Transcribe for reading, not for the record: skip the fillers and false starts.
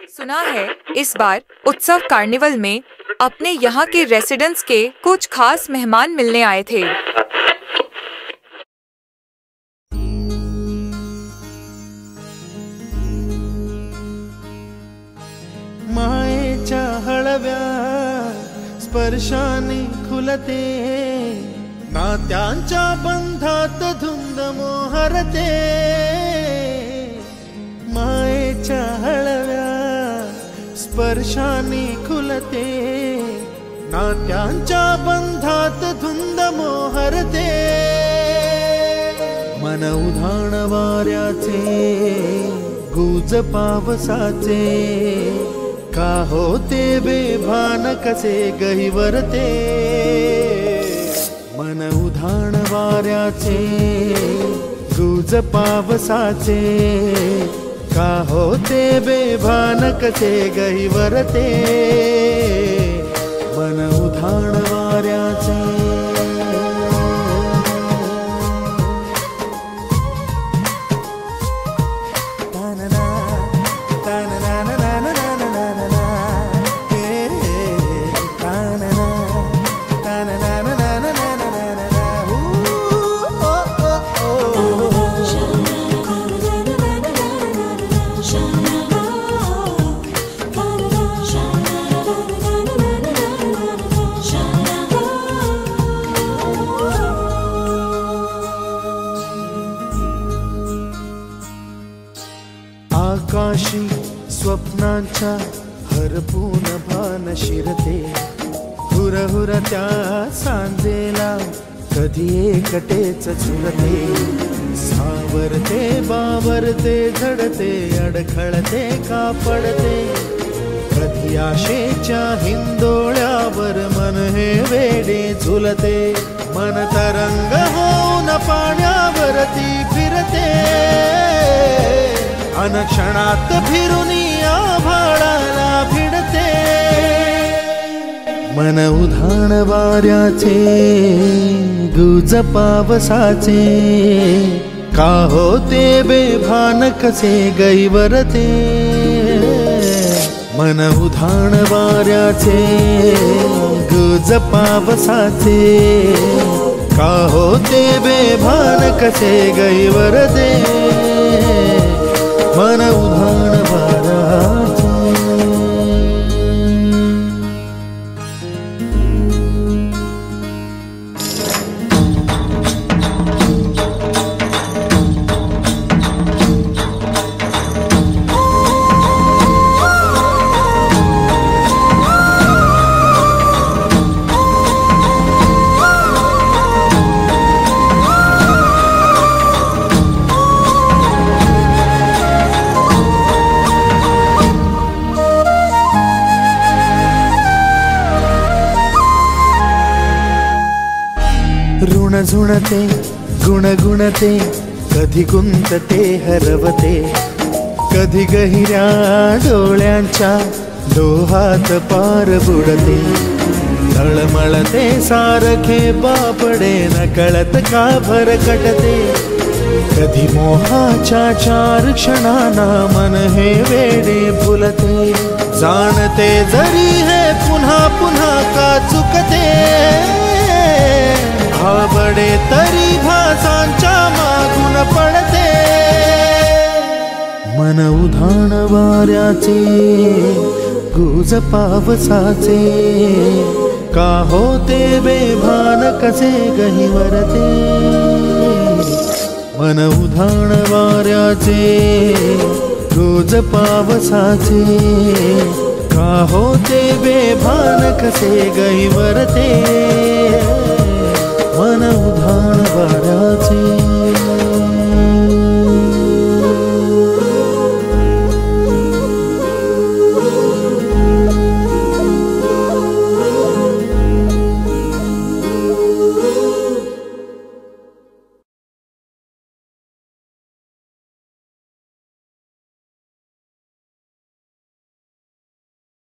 सुना है इस बार उत्सव कार्निवल में अपने यहाँ के रेसिडेंट्स के कुछ खास मेहमान मिलने आए थे। मायेच्या हळव्या स्पर्शाने खुलते, नात्यांच्या बंधात धुंद मोहरते। मायेच्या हळव्या स्पर्शाने खुलते, नात्यांच्या बंधात धुंद मोहरते। मन उधाण वाऱ्याचे गुज पावसाचे, का होते बेभान कसे गहिवरते। मन उधाण वाऱ्याचे गुज पावसाचे, का होते बेभान कसे गहिवरते। मन उधाण वाऱ्याचे आकाशी स्वप्नांच्या हरपून भान शिरते। हुरहुर त्या सांजेला कधी एकटेच झुलते। सावरते बावरते झडते, अडखळते का पडते। कधी आशेच्या हिंदोळ्यावर मन हे वेडे झुलते। मन तरंग होऊन पाण्यावरती फिरते, अनक्षणात फिरून आभाळाला भिडते। मन उधाण वाऱ्याचे गुज पावसाचे, का होते बेभान कसे गहिवरते। मन उधाण वाऱ्याचे गुज पावसाचे, का होते बेभान कसे गहिवरते। मन उधाण वाऱ्याचे ऋण झुणते गुणगुणते, कधी गुंतते हरवते। कधी गहिऱ्या डोळ्यांच्या डोहात पार बुडते। तळमळते सारखे बापडे, नकळत का भरकटते। कधी मोहाच्या चार क्षणांना मन हे वेडे फुलते। जाणते जरी हे पुन्हा पुन्हा का चुकते। आवडे तरी भासांच्या मागून पडते। मन उधाण वाऱ्याचे गुज पावसाचे, का होते बेभान कसे गहिवरते। मन उधाण वाऱ्याचे गुज पावसाचे, का होते बेभान कसे गहिवरते।